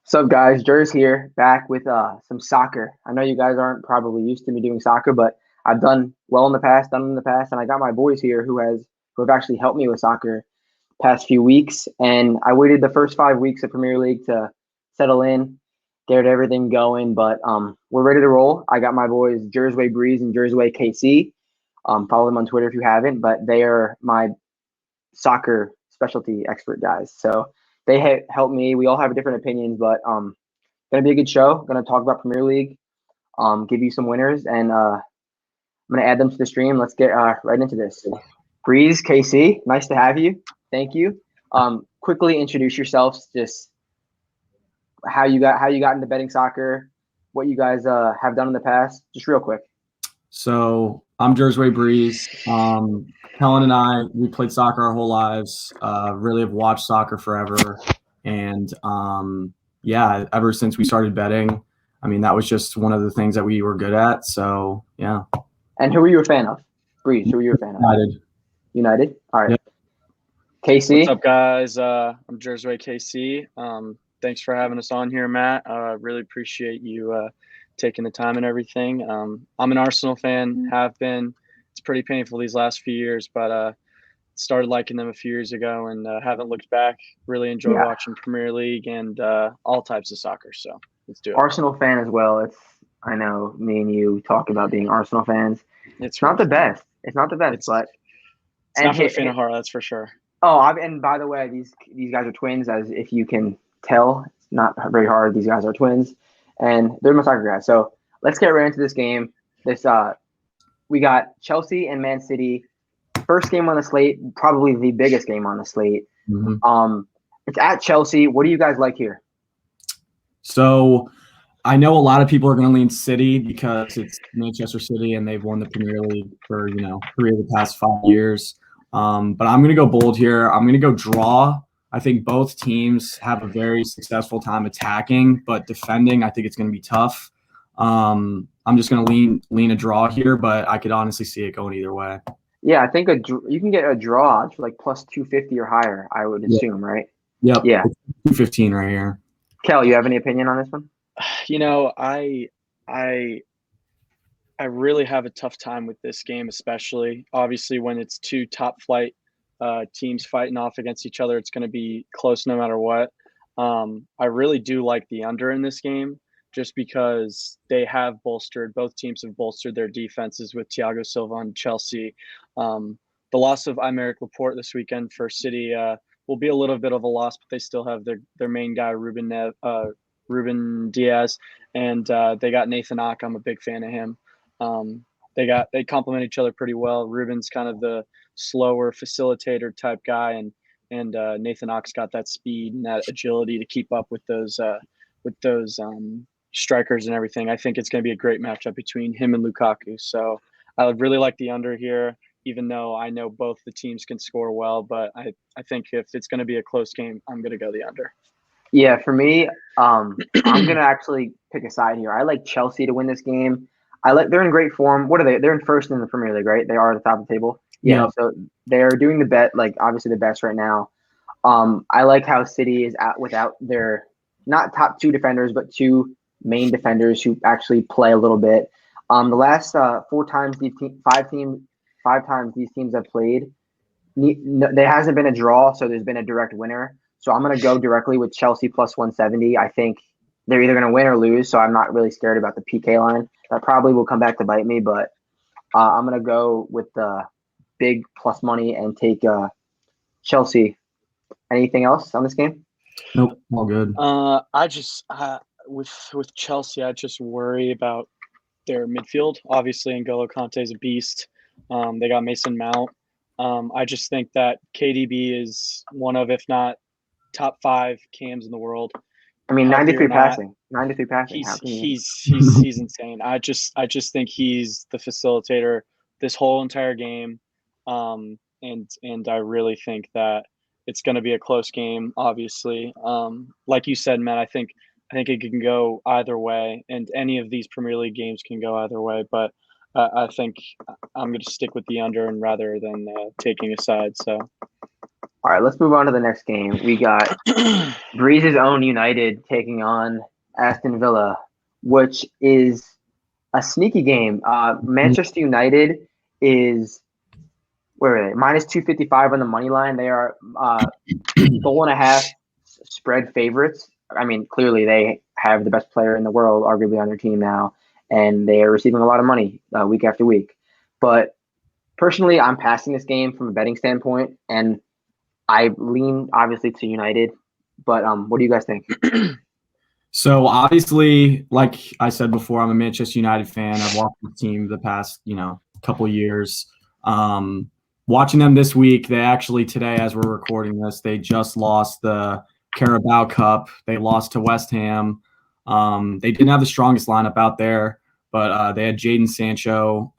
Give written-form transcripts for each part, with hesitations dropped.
What's up, guys? Jers here, back with some soccer. I know you guys aren't probably used to me doing soccer, but I've done well in the past, and I got my boys here who have actually helped me with soccer past few weeks. And I waited the first 5 weeks of Premier League to settle in, get everything going. But we're ready to roll. I got my boys Jersey Breeze and Jersey KC. Follow them on Twitter if you haven't, but they are my soccer specialty expert guys. So they help me. We all have different opinions, but gonna be a good show. Gonna talk about Premier League, give you some winners, and I'm gonna add them to the stream. Let's get right into this. Breeze, KC, nice to have you. Thank you. Quickly introduce yourselves. Just how you got into betting soccer, what you guys have done in the past. Just real quick. So I'm Jersey Breeze. Helen and I, we played soccer our whole lives. Really have watched soccer forever, and yeah, ever since we started betting, I mean that was just one of the things that we were good at. So yeah. And who are you a fan of? Breeze, who are you a fan of? United. United. All right. Yep. KC. What's up, guys? I'm Jersey KC. Thanks for having us on here, Matt. Really appreciate you taking the time and everything. I'm an Arsenal fan, have been. It's pretty painful these last few years, but started liking them a few years ago and haven't looked back. Really enjoy watching Premier League and all types of soccer. So let's do it. Arsenal fan as well. I know me and you talk about being Arsenal fans. It's not the best. It's not the best, but it's not for the faint of heart, that's for sure. Oh, and by the way, these guys are twins, as if you can tell. It's not very hard. These guys are twins, and they're my soccer guys. So let's get right into this game. We got Chelsea and Man City. First game on the slate, probably the biggest game on the slate. Mm-hmm. It's at Chelsea. What do you guys like here? So I know a lot of people are going to lean City because it's Manchester City and they've won the Premier League for 3 of the past 5 years. But I'm going to go bold here. I'm going to go draw. I think both teams have a very successful time attacking, but defending, I think it's going to be tough. I'm just going to lean a draw here, but I could honestly see it going either way. Yeah, I think you can get a draw for like plus 250 or higher, I would assume, right? Yep. Yeah. 215 right here. Kel, you have any opinion on this one? I really have a tough time with this game, especially obviously when it's two top flight teams fighting off against each other. It's going to be close no matter what. I really do like the under in this game just because both teams have bolstered their defenses with Thiago Silva and Chelsea. The loss of Aymeric Laporte this weekend for City will be a little bit of a loss, but they still have their main guy, Ruben Diaz, and they got Nathan Ake. I'm a big fan of him. They complement each other pretty well. Ruben's kind of the slower facilitator type guy, and Nathan Ake's got that speed and that agility to keep up with those strikers and everything. I think it's going to be a great matchup between him and Lukaku. So I would really like the under here, even though I know both the teams can score well. But I think if it's going to be a close game, I'm going to go the under. Yeah, for me, I'm going to actually pick a side here. I like Chelsea to win this game. They're in great form. What are they? They're in first in the Premier League, right? They are at the top of the table. Yeah. So they're doing obviously the best right now. I like how City is without their not top 2 defenders, but 2 main defenders who actually play a little bit. The last 4 times five times these teams have played, there hasn't been a draw, so there's been a direct winner. So I'm going to go directly with Chelsea plus 170. I think they're either going to win or lose, so I'm not really scared about the PK line. That probably will come back to bite me, but I'm going to go with the big plus money and take Chelsea. Anything else on this game? Nope, all good. With Chelsea, I just worry about their midfield. Obviously, N'Golo Kante is a beast. They got Mason Mount. I just think that KDB is one of, if not top 5 cams in the world. I mean, 93 passing. 93 passing. He's insane. I just think he's the facilitator this whole entire game. And I really think that it's going to be a close game, obviously. Like you said, Matt, I think it can go either way, and any of these Premier League games can go either way. But I think I'm going to stick with the under and rather than taking a side. So, All right, let's move on to the next game. We got Breeze's own United taking on Aston Villa, which is a sneaky game. Manchester United is where are they? Minus 255 on the money line. They are goal and a half spread favorites. I mean, clearly they have the best player in the world, arguably on their team now, and they are receiving a lot of money week after week. But personally, I'm passing this game from a betting standpoint, and I lean obviously to United. But what do you guys think? So obviously, like I said before, I'm a Manchester United fan. I've watched the team the past, couple years. Watching them this week, they actually today, as we're recording this, they just lost the Carabao Cup. They lost to West Ham. They didn't have the strongest lineup out there, but they had Jadon Sancho.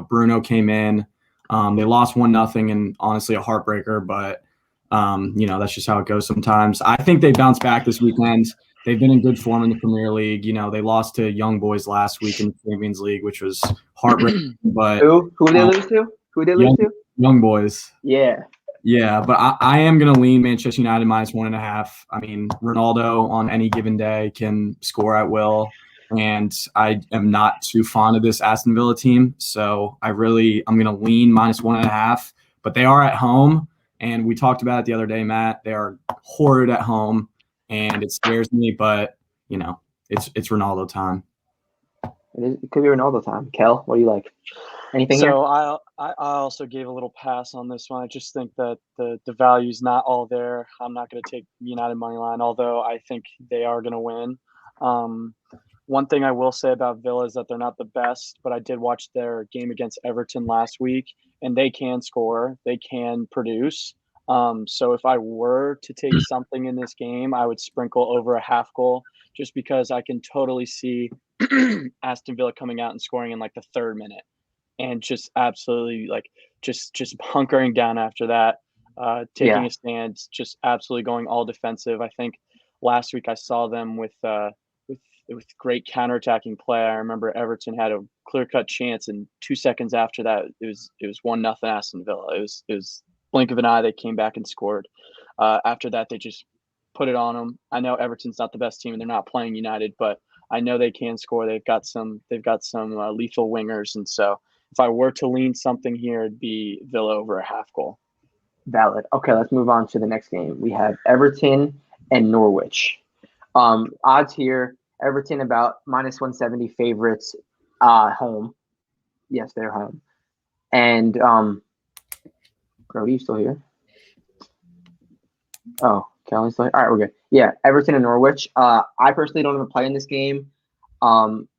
Bruno came in. They lost 1-0, and honestly a heartbreaker. But that's just how it goes sometimes. I think they bounced back this weekend. They've been in good form in the Premier League. They lost to Young Boys last week in the Champions League, which was heartbreaking. But who did they lose to? Who did they lose to? Young Boys. Yeah. Yeah, but I am going to lean Manchester United minus 1.5. I mean, Ronaldo on any given day can score at will, and I am not too fond of this Aston Villa team. So I'm going to lean minus 1.5. But they are at home, and we talked about it the other day, Matt. They are horrid at home, and it scares me. But it's Ronaldo time. It could be Ronaldo time. Kel, what do you like? Anything here? So I also gave a little pass on this one. I just think that the value's not all there. I'm not going to take United money line, although I think they are going to win. One thing I will say about Villa is that they're not the best, but I did watch their game against Everton last week, and they can score. They can produce. So if I were to take something in this game, I would sprinkle over a half goal, just because I can totally see Aston Villa coming out and scoring in like the 3rd minute. And just absolutely just hunkering down after that, taking a stand, just absolutely going all defensive. I think last week I saw them with great counterattacking play. I remember Everton had a clear-cut chance, and 2 seconds after that, it was 1-0 Aston Villa. It was blink of an eye. They came back and scored. After that, they just put it on them. I know Everton's not the best team, and they're not playing United, but I know they can score. They've got some lethal wingers, and so if I were to lean something here, it'd be Villa over a half goal. Valid. Okay, let's move on to the next game. We have Everton and Norwich. Odds here, Everton about minus 170 favorites home. Yes, they're home. And Brody, you still here? Oh, Kelly's still here? All right, we're good. Yeah, Everton and Norwich. I personally don't have a play in this game.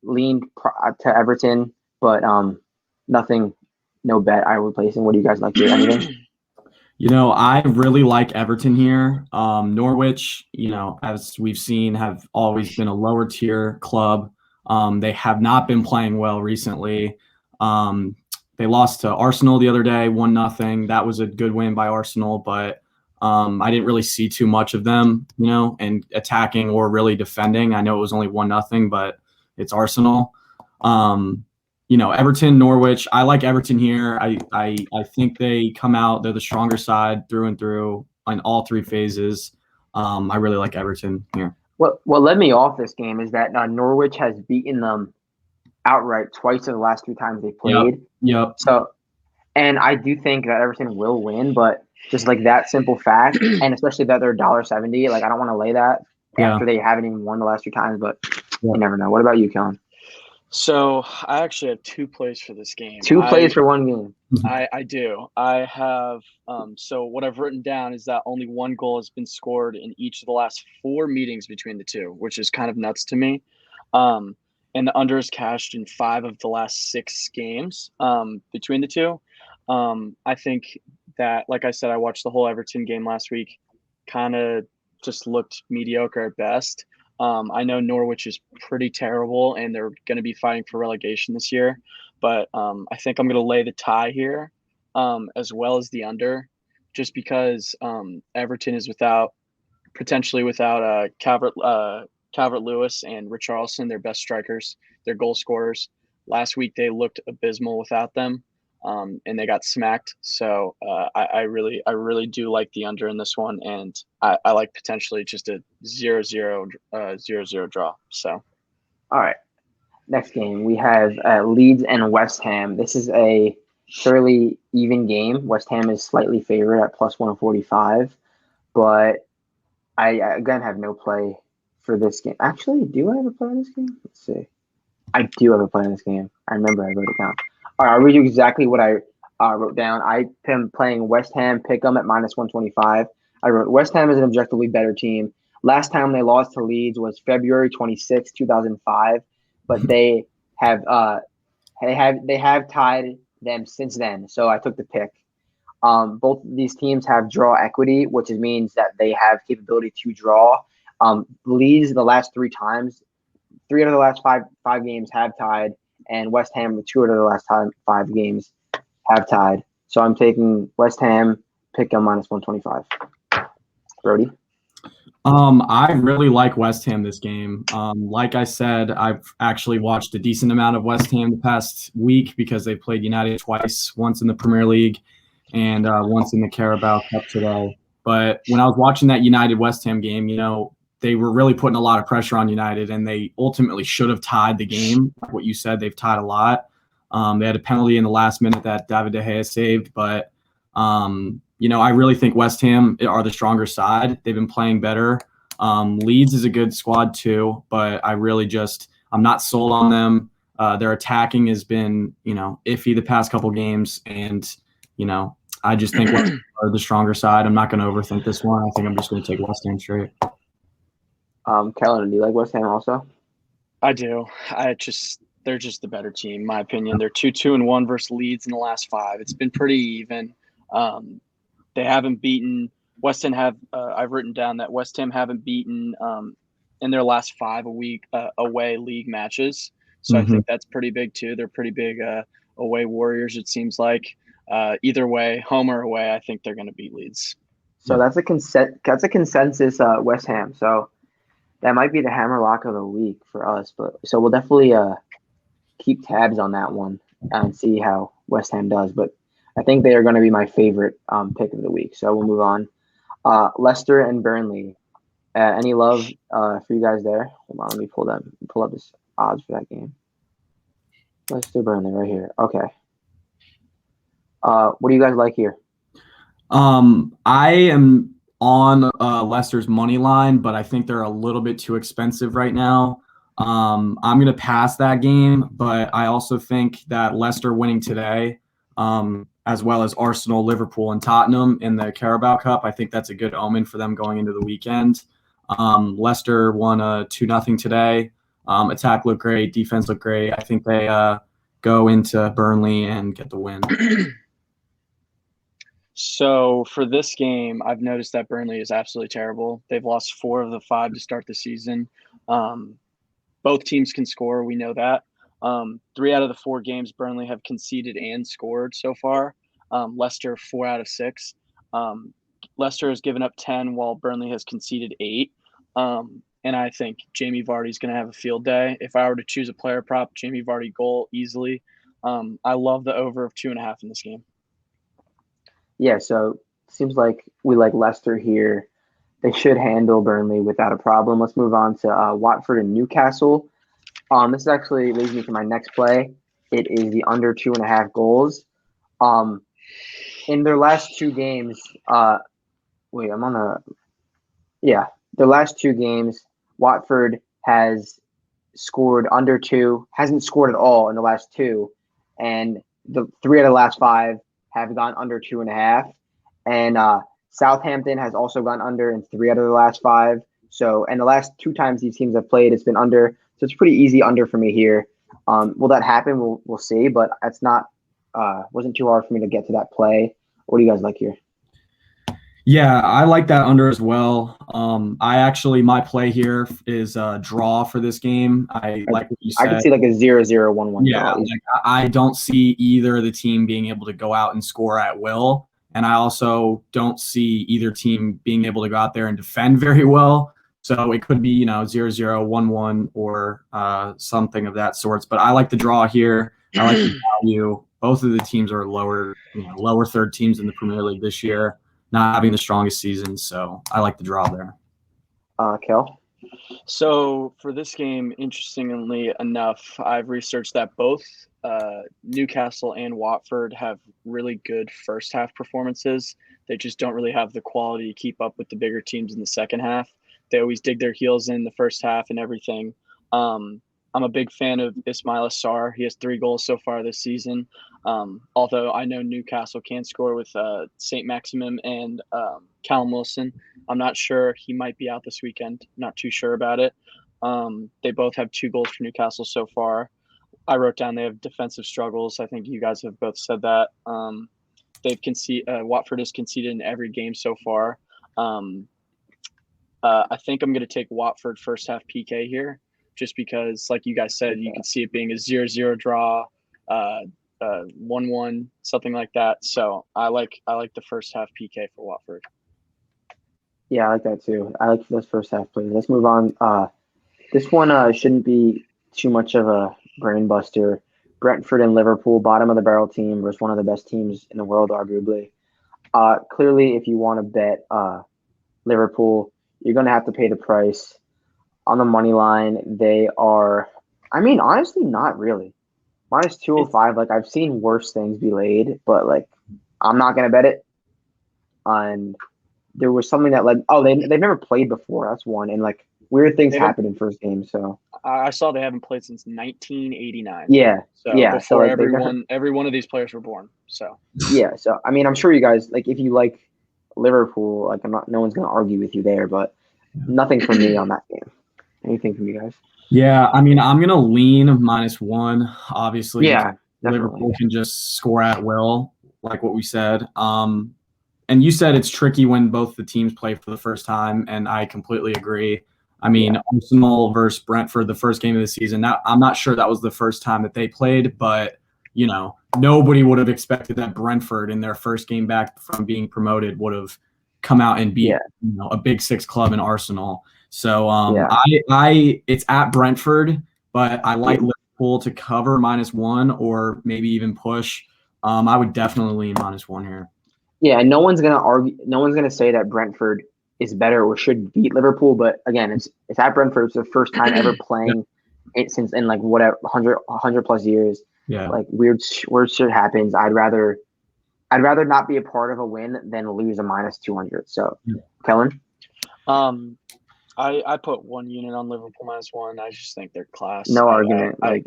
Leaned to Everton, but nothing, no bet I would place in. What do you guys like to do? Anything? I really like Everton here. Norwich, as we've seen, have always been a lower tier club. They have not been playing well recently. They lost to Arsenal the other day, 1-0. That was a good win by Arsenal, but I didn't really see too much of them, and attacking or really defending. I know it was only 1-0, but it's Arsenal. Everton, Norwich. I like Everton here. I think they come out. They're the stronger side through and through in all 3 phases. I really like Everton here. What led me off this game is that Norwich has beaten them outright twice of the last 3 times they played. Yep. So, and I do think that Everton will win, but just like that simple fact, and especially that they're $1.70, I don't want to lay that after they haven't even won the last 3 times, but you never know. What about you, Kellen? So I actually have 2 plays for this game. 2 plays for one game. I do. I have so what I've written down is that only 1 goal has been scored in each of the last 4 meetings between the 2, which is kind of nuts to me. And the under is cashed in 5 of the last 6 games between the 2. I think that, like I said, I watched the whole Everton game last week. Kind of just looked mediocre at best. I know Norwich is pretty terrible, and they're going to be fighting for relegation this year. But I think I'm going to lay the tie here, as well as the under, just because Everton is potentially without Calvert-Lewis and Richarlison, their best strikers, their goal scorers. Last week they looked abysmal without them. and they got smacked. So I really do like the under in this one, and I like potentially just a 0-0 draw. So, all right. Next game, we have Leeds and West Ham. This is a fairly even game. West Ham is slightly favored at plus 145, but I again have no play for this game. Actually, do I have a play on this game? Let's see. I do have a play on this game. I remember I wrote it down. All right, I'll read you exactly what I wrote down. I am playing West Ham pick'em at minus 125. I wrote West Ham is an objectively better team. Last time they lost to Leeds was February 26, 2005, but they have tied them since then. So I took the pick. Both these teams have draw equity, which means that they have capability to draw. Leeds, the last 3 times, 3 out of the last five games have tied, and West Ham, 2 out of the last 5 games have tied. So I'm taking West Ham, pick them minus 125. Brody? I really like West Ham this game. Like I said, I've actually watched a decent amount of West Ham the past week because they played United twice, once in the Premier League and once in the Carabao Cup today. But when I was watching that United-West Ham game, they were really putting a lot of pressure on United, and they ultimately should have tied the game. Like what you said, they've tied a lot. They had a penalty in the last minute that David De Gea saved, but I really think West Ham are the stronger side. They've been playing better. Leeds is a good squad too, but I'm not sold on them. Their attacking has been, iffy the past couple games, and I just think West Ham are the stronger side. I'm not going to overthink this one. I think I'm just going to take West Ham straight. Kellen, do you like West Ham also? I do. They're just the better team, in my opinion. They're 2-1 versus Leeds in the last 5. It's been pretty even. They haven't beaten West Ham. I've written down that West Ham haven't beaten in their last 5 away league matches. So I think that's pretty big too. They're pretty big away warriors. It seems like either way, home or away, I think they're going to beat Leeds. So that's a consensus West Ham. So that might be the hammer lock of the week for us. But so we'll definitely keep tabs on that one and see how West Ham does. But I think they are going to be my favorite pick of the week. So we'll move on. Leicester and Burnley. Any love for you guys there? Hold on, let me pull up this odds for that game. Leicester Burnley right here. Okay. What do you guys like here? I am on Leicester's money line, but I think they're a little bit too expensive right now. I'm going to pass that game, but I also think that Leicester winning today, as well as Arsenal, Liverpool, and Tottenham in the Carabao Cup, I think that's a good omen for them going into the weekend. Leicester won 2-0 today. Attack looked great. Defense looked great. I think they go into Burnley and get the win. So for this game, I've noticed that Burnley is absolutely terrible. They've lost 4 of the 5 to start the season. Both teams can score. We know that. 3 out of the 4 games Burnley have conceded and scored so far. Leicester 4 out of 6. Leicester has given up 10 while Burnley has conceded 8. And I think Jamie Vardy's going to have a field day. If I were to choose a player prop, Jamie Vardy goal easily. I love the over of 2.5 in this game. Yeah, so seems like we like Leicester here. They should handle Burnley without a problem. Let's move on to Watford and Newcastle. This actually leads me to my next play. It is the under 2.5 goals. In their last 2 games, their last 2 games, Watford has scored under 2, hasn't scored at all in the last 2, and the 3 out of the last 5 have gone under 2.5, and Southampton has also gone under in 3 out of the last 5. So, and the last 2 times these teams have played, it's been under. So it's pretty easy under for me here. Will that happen? We'll see, but it's not. Wasn't too hard for me to get to that play. What do you guys like here? Yeah, I like that under as well. My play here is a draw for this game. I like what you said. I can see like a 0-0, 1-1 Yeah, draw. like I don't see either of the team being able to go out and score at will. And I also don't see either team being able to go out there and defend very well. So it could be, 0-0, 1-1, or something of that sorts. But I like the draw here. I like the value. both of the teams are lower third teams in the Premier League this year, not having the strongest season. So I like the draw there. Kel? So for this game, interestingly enough, I've researched that both Newcastle and Watford have really good first half performances. They just don't really have the quality to keep up with the bigger teams in the second half. They always dig their heels in the first half and everything. I'm a big fan of Ismail Assar. He has 3 goals so far this season. Although I know Newcastle can score with St. Maximin and Callum Wilson. I'm not sure. He might be out this weekend. Not too sure about it. They both have 2 goals for Newcastle so far. I wrote down they have defensive struggles. I think you guys have both said that. Watford has conceded in every game so far. I think I'm going to take Watford first half PK here, just because, like you guys said, you can see it being a 0-0 draw, 1-1, something like that. So I like the first half PK for Watford. Yeah, I like that too. I like those first half plays. Let's move on. This one shouldn't be too much of a brain buster. Brentford and Liverpool, bottom of the barrel team versus one of the best teams in the world, arguably. Clearly, if you want to bet Liverpool, you're going to have to pay the price. On the money line, they are, honestly, not really. Minus 205, like, I've seen worse things be laid, but, like, I'm not going to bet it. And there was something that, like, they've never played before. That's one. And, like, weird things happened in first game, so. I saw they haven't played since 1989. Yeah. So yeah. before So, every one of these players were born. So. Yeah. So, I'm sure you guys, like, if you like Liverpool, like, no one's going to argue with you there, but nothing from me on that game. Anything from you guys? Yeah, I'm going to lean -1, obviously. Yeah, Liverpool can just score at will, like what we said. And you said it's tricky when both the teams play for the first time, and I completely agree. Arsenal versus Brentford, the first game of the season. Now, I'm not sure that was the first time that they played, but, nobody would have expected that Brentford in their first game back from being promoted would have come out and beat a Big Six club in Arsenal. So it's at Brentford, but I like Liverpool to cover -1 or maybe even push. I would definitely lean -1 here. Yeah, and no one's gonna argue. No one's gonna say that Brentford is better or should beat Liverpool. But again, it's at Brentford. It's the first time ever playing it since in like whatever 100 plus years. Yeah, like weird shit happens. I'd rather not be a part of a win than lose a -200. So, Kellen. I put 1 unit on Liverpool -1. I just think they're class. No argument. I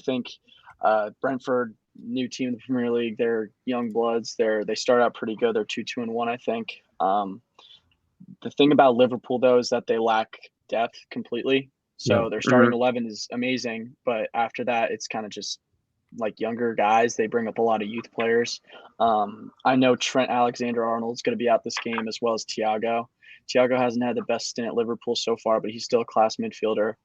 think Brentford, new team in the Premier League, they're young bloods. They start out pretty good. They're 2-1, I think. The thing about Liverpool though is that they lack depth completely. So their starting 11 is amazing, but after that, it's kind of just like younger guys. They bring up a lot of youth players. I know Trent Alexander-Arnold's going to be out this game, as well as Thiago. Thiago hasn't had the best stint at Liverpool so far, but he's still a class midfielder.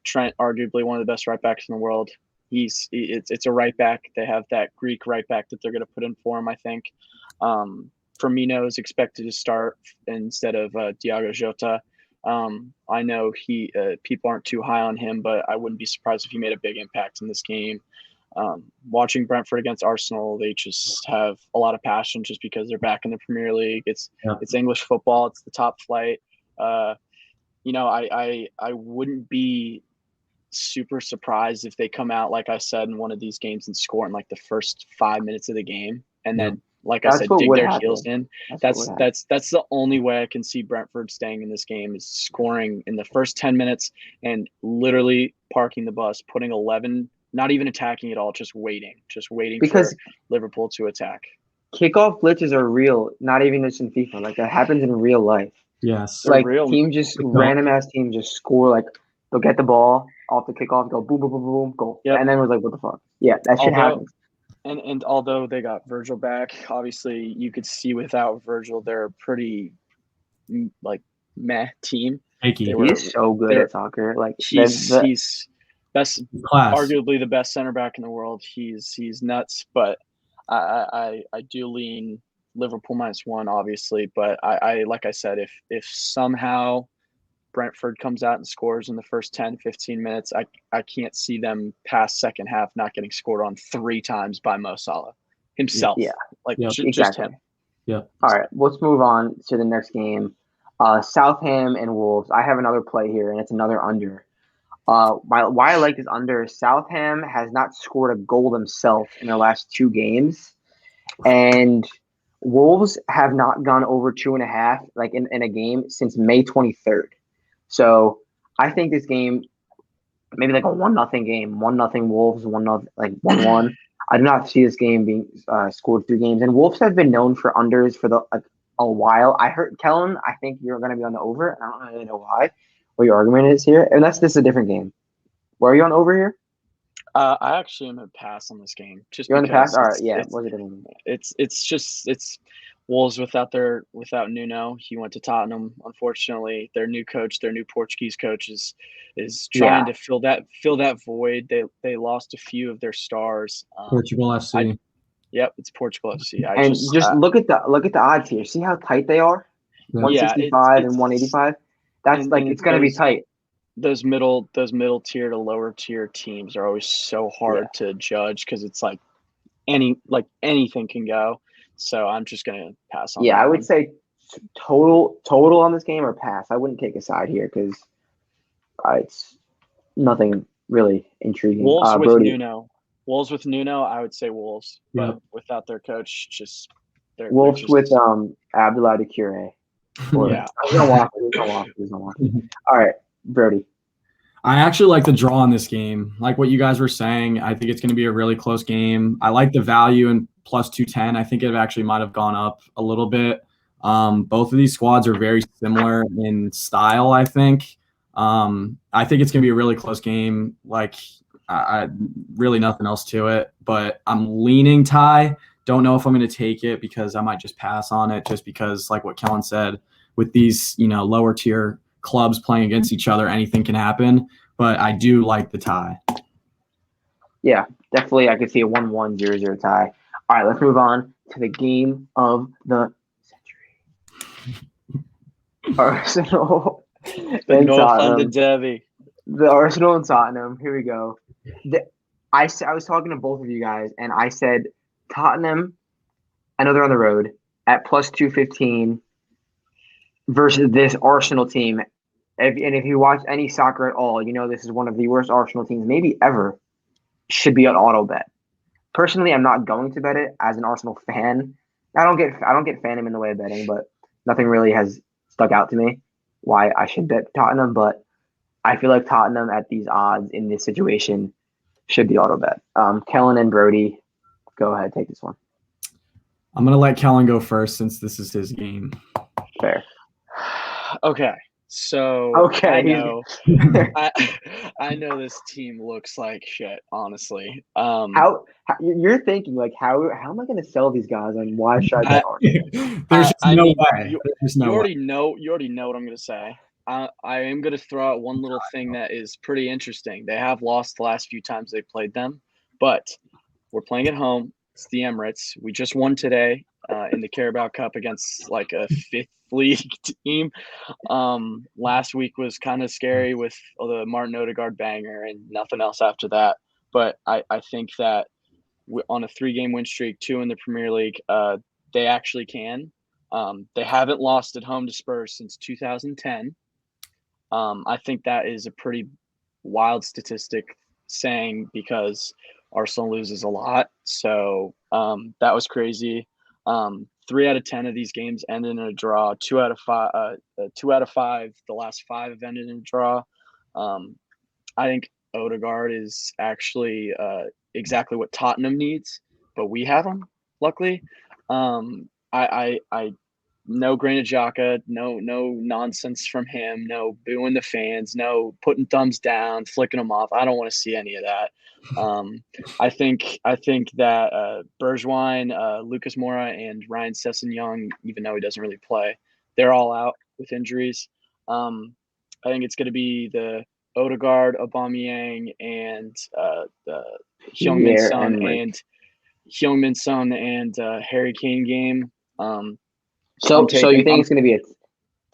Trent, arguably one of the best right backs in the world. It's a right back. They have that Greek right back that they're going to put in for him, I think. Firmino is expected to start instead of Diogo Jota. I know people aren't too high on him, but I wouldn't be surprised if he made a big impact in this game. Watching Brentford against Arsenal, they just have a lot of passion just because they're back in the Premier League. It's English football. It's the top flight. I wouldn't be super surprised if they come out, like I said, in one of these games and score in like the first 5 minutes of the game, and then, like I said, dig their heels in. That's the only way I can see Brentford staying in this game is scoring in the first 10 minutes and literally parking the bus, putting 11. Not even attacking at all, just waiting because for Liverpool to attack. Kickoff blitzes are real, not even just in FIFA. Like that happens in real life. Yes. Like random ass team just score, like they'll get the ball off the kickoff, go boom, boom, boom, boom, goal. Yep. And then we're like, what the fuck? Yeah, that shit happens. And although they got Virgil back, obviously you could see without Virgil, they're a pretty like meh team. He's so good at soccer. Like he's best, arguably the best center back in the world. He's nuts, but I do lean Liverpool -1, obviously. But I like I said, if somehow Brentford comes out and scores in the first 10, 15 minutes, I can't see them past second half not getting scored on 3 times by Mo Salah himself. Yeah. Just Exactly. him. Yeah. All right, let's move on to the next game. Southam and Wolves. I have another play here, and it's another under. Why I like this under is Southam has not scored a goal themselves in their last 2 games, and Wolves have not gone over 2.5 like in a game since May 23rd. So I think this game maybe like a 1-0 game, 1-0 Wolves, 1-0 like 1-1. I do not see this game being scored 3 games, and Wolves have been known for unders for a while. I heard Kellen. I think you're going to be on the over, and I don't really know why. What your argument is here, unless this is a different game. Where are you on over here? I actually am a pass on this game. You're on the pass. All right, yeah. Was it? It's Wolves without Nuno. He went to Tottenham. Unfortunately, their new coach, their new Portuguese coach, is trying to fill that void. They lost a few of their stars. Portugal FC. Yep, it's Portugal FC. Just look at the odds here. See how tight they are. 165 and 185. That's it's going to be tight. Those middle tier to lower tier teams are always so hard to judge because it's like anything can go. So I'm just gonna pass on. Yeah, I would say total on this game or pass. I wouldn't take a side here because it's nothing really intriguing. Wolves with Nuno. Wolves with Nuno, I would say Wolves. But without their coach, Wolves with Abdullah Doucouré. Yeah. He's gonna walk. All right, Brody. I actually like the draw in this game. Like what you guys were saying, I think it's going to be a really close game. I like the value in plus 210. I think it actually might have gone up a little bit. Both of these squads are very similar in style, I think. I think it's going to be a really close game. Like, I really nothing else to it. But I'm leaning tie. Don't know if I'm going to take it because I might just pass on it just because, like what Kellen said, with these, lower tier clubs playing against each other, anything can happen. But I do like the tie. Yeah, definitely. I could see a 1-1, 0-0 tie. All right, let's move on to the game of the century. Arsenal and Tottenham. Derby. The Arsenal and Tottenham. Here we go. I was talking to both of you guys, and I said Tottenham, I know they're on the road, at plus 215 versus this Arsenal team. If you watch any soccer at all, this is one of the worst Arsenal teams maybe ever. Should be an auto bet. Personally, I'm not going to bet it as an Arsenal fan. I don't get fandom in the way of betting, but nothing really has stuck out to me why I should bet Tottenham. But I feel like Tottenham at these odds in this situation should be auto bet. Kellen and Brody, go ahead, take this one. I'm gonna let Kellen go first since this is his game. Fair. Okay. So I know this team looks like shit, honestly. How you're thinking like how am I going to sell these guys and why should I bet Arsenal? There's just no way. You already know what I'm going to say. I am going to throw out one little thing that is pretty interesting. They have lost the last few times they played them, but we're playing at home. It's the Emirates. We just won today in the Carabao Cup against like a fifth league team. Last week was kind of scary with the Martin Odegaard banger and nothing else after that. But I think that on a 3-game win streak, 2 in the Premier League, they actually can. They haven't lost at home to Spurs since 2010. I think that is a pretty wild statistic saying because Arsenal loses a lot. So that was crazy. 3 out of 10 of these games ended in a draw. 2 out of 5. The last 5 have ended in a draw. I think Odegaard is actually exactly what Tottenham needs, but we have him. Luckily, I no Granit Xhaka, no nonsense from him, no booing the fans, no putting thumbs down, flicking them off. I don't want to see any of that. I think that Bergwijn, Lucas Moura, and Ryan Sessegnon, even though he doesn't really play, they're all out with injuries. I think it's going to be the Odegaard, Aubameyang, and Heung-min Son and Harry Kane game. So you think it's going to be a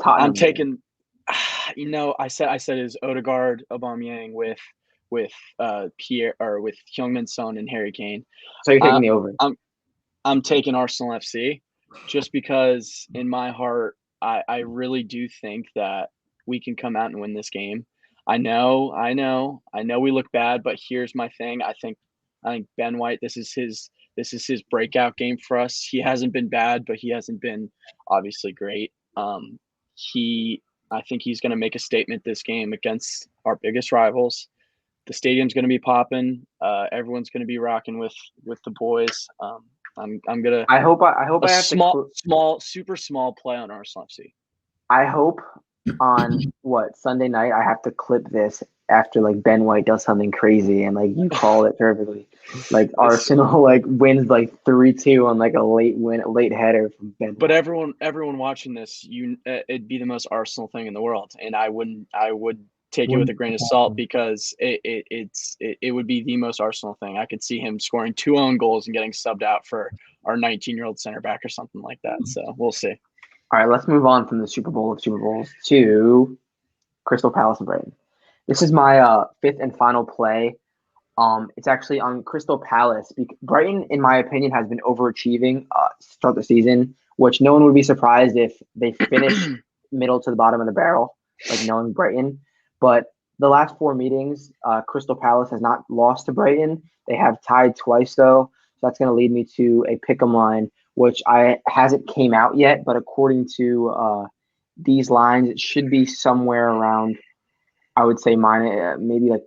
Tottenham? I'm taking. I said is Odegaard, Aubameyang with Pierre or with Heung-min Son and Harry Kane. So you're taking the over. I'm taking Arsenal FC just because in my heart I really do think that we can come out and win this game. I know we look bad, but here's my thing. I think Ben White, this is his breakout game for us. He hasn't been bad, but he hasn't been obviously great. I think he's going to make a statement this game against our biggest rivals. The stadium's going to be popping. Everyone's going to be rocking with the boys. I'm gonna. I hope I have super small play on Arsenal FC. I hope on Sunday night I have to clip this after like Ben White does something crazy and like you call it perfectly. Like Arsenal like wins like 3-2 on like a late header from Ben White. But everyone watching this, it'd be the most Arsenal thing in the world, and I would take it with a grain of salt because it would be the most Arsenal thing. I could see him scoring 2 own goals and getting subbed out for our 19-year-old center back or something like that. So we'll see. All right, let's move on from the Super Bowl of Super Bowls to Crystal Palace and Brighton. This is my fifth and final play. It's actually on Crystal Palace. Brighton, in my opinion, has been overachieving throughout the season, which no one would be surprised if they finish middle to the bottom of the barrel, like knowing Brighton. But the last 4 meetings, Crystal Palace has not lost to Brighton. They have tied twice, though. So that's going to lead me to a pick'em line, which hasn't came out yet. But according to these lines, it should be somewhere around, I would say, maybe like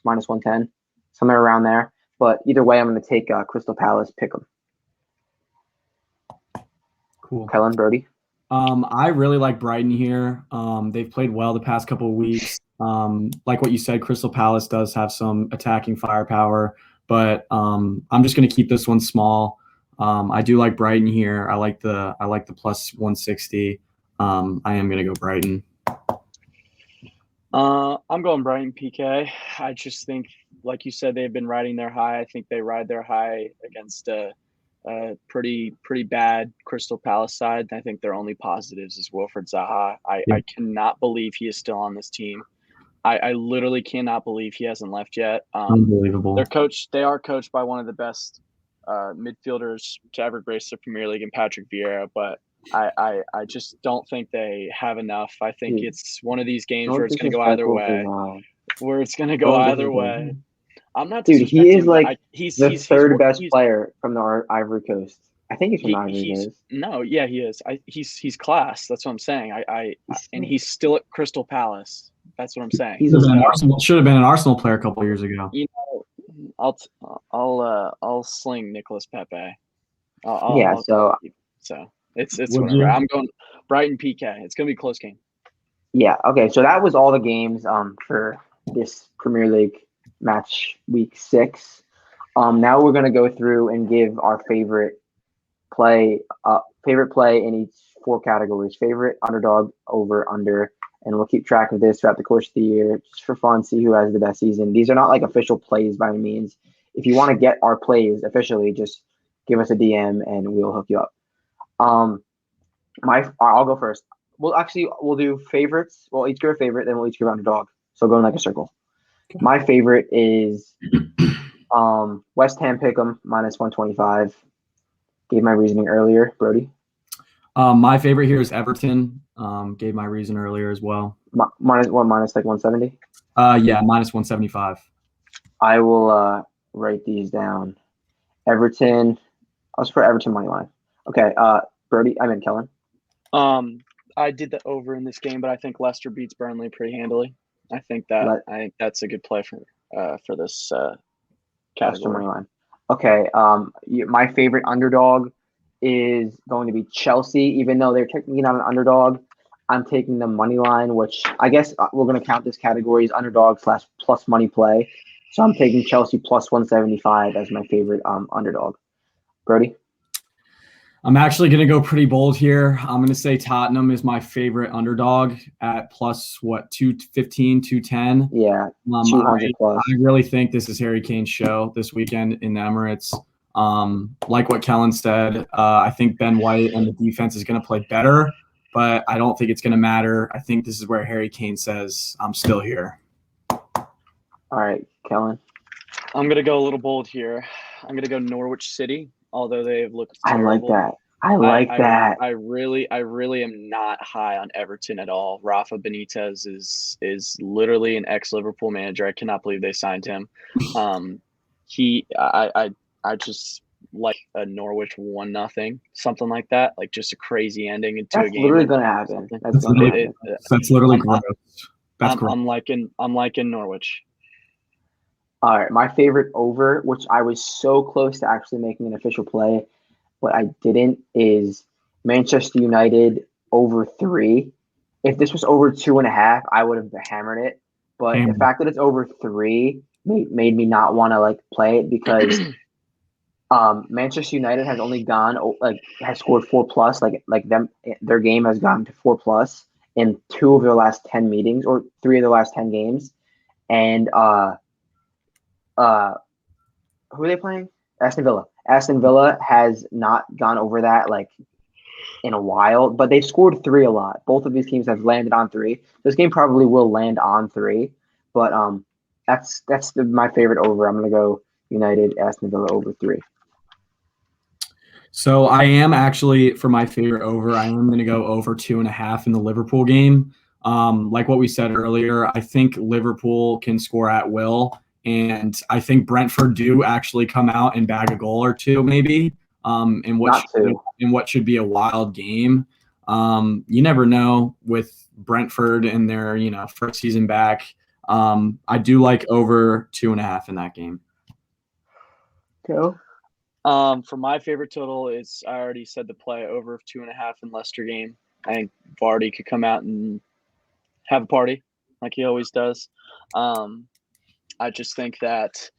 minus 110, somewhere around there. But either way, I'm going to take Crystal Palace pick'em. Cool. Kellen, Brody? I really like Brighton here. They've played well the past couple of weeks. Like what you said, Crystal Palace does have some attacking firepower, but I'm just going to keep this one small. I do like Brighton here. I like the plus 160. I am going to go Brighton. I'm going Brighton PK. I just think, like you said, they've been riding their high. I think they ride their high against pretty bad Crystal Palace side. I think their only positives is Wilfried Zaha. I cannot believe he is still on this team. I literally cannot believe he hasn't left yet. Unbelievable. They are coached by one of the best midfielders to ever grace the Premier League in Patrick Vieira, but I just don't think they have enough. I think it's one of these games where it's going to go either way. I'm not. Dude, he is like he's the third best player from the Ivory Coast. I think he's from Ivory Coast. No, yeah, he is. He's class. That's what I'm saying. And he's still at Crystal Palace. That's what I'm saying. Should have been an Arsenal player a couple of years ago. You know, I'll sling Nicolas Pepe. So it's whatever. I'm going Brighton PK. It's gonna be a close game. Yeah. Okay. So that was all the games for this Premier League match week 6. Now we're going to go through and give our favorite play in each 4 categories: favorite, underdog, over, under, and we'll keep track of this throughout the course of the year just for fun, see who has the best season. These are not like official plays by any means. If you want to get our plays officially, just give us a DM and we'll hook you up. I'll go first. We'll do favorites. We'll each give a favorite, then we'll each give underdog. So go in like a circle. My favorite is West Ham pick'em minus 125. Gave my reasoning earlier. Brody? My favorite here is Everton. Gave my reason earlier as well. Minus like 170? Yeah, minus 175. I will write these down. Everton. I'll just put Everton money line. Okay. Brody. I meant Kellen. I did the over in this game, but I think Leicester beats Burnley pretty handily. I think that's a good play for this category. Line. Okay. My favorite underdog is going to be Chelsea. Even though they're technically not an underdog, I'm taking the money line, which I guess we're going to count this category as underdog / plus money play. So I'm taking Chelsea plus 175 as my favorite underdog. Brody? I'm actually going to go pretty bold here. I'm going to say Tottenham is my favorite underdog at plus 215, 210. Yeah, 200 plus. I really think this is Harry Kane's show this weekend in the Emirates. Like what Kellen said, I think Ben White and the defense is going to play better, but I don't think it's going to matter. I think this is where Harry Kane says, I'm still here. All right, Kellen. I'm going to go a little bold here. I'm going to go Norwich City, although they have looked terrible. I like that. I really am not high on Everton at all. Rafa Benitez is literally an ex-Liverpool manager. I cannot believe they signed him. I just like a Norwich 1-0, something like that, like just a crazy ending into a game. Literally gonna happen. That's literally gross. That's gross. I'm liking Norwich. All right, my favorite over, which I was so close to actually making an official play, what I didn't, is Manchester United over 3. If this was over 2.5, I would have hammered it. But the fact that it's over 3 made me not want to play it because Manchester United has only has scored 4+. Their game has gone to 4+ in 2 of their last 10 meetings or 3 of their last 10 games, and who are they playing? Aston Villa. Aston Villa has not gone over that in a while, but they've scored 3 a lot. Both of these teams have landed on 3. This game probably will land on 3, but that's my favorite over. I'm gonna go United Aston Villa over 3. So I am actually, for my favorite over, I am going to go over 2.5 in the Liverpool game. Like what we said earlier, I think Liverpool can score at will, and I think Brentford do actually come out and bag a goal or two, maybe. In what should be a wild game. You never know with Brentford and their first season back. I do like over 2.5 in that game. Go. For my favorite total is, I already said the play, over 2.5 in Leicester game. I think Vardy could come out and have a party like he always does. I just think that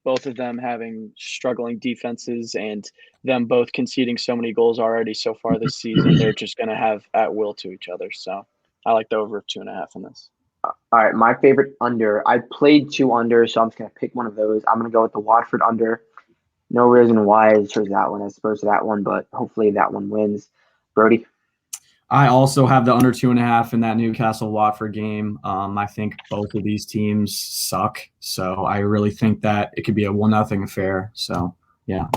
both of them having struggling defenses and them both conceding so many goals already so far this season, they're just going to have at will to each other. So I like the over of 2.5 in this. All right, my favorite under. I played 2 under, so I'm just going to pick one of those. I'm going to go with the Watford under. No reason why I chose that one as opposed to that one, but hopefully that one wins. Brody? I also have the under 2.5 in that Newcastle Watford game. I think both of these teams suck, so I really think that it could be a 1-0 affair. So yeah.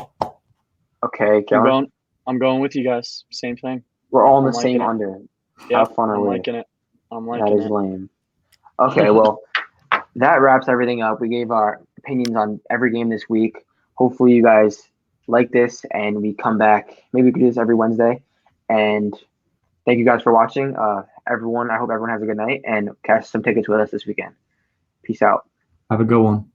Okay, I'm going with you guys. Same thing. We're all in the same under. Yeah, how fun are we? I'm liking it. That is lame. Okay, well, that wraps everything up. We gave our opinions on every game this week. Hopefully you guys like this and we come back. Maybe we could do this every Wednesday. And thank you guys for watching. Everyone, I hope everyone has a good night and cash some tickets with us this weekend. Peace out. Have a good one.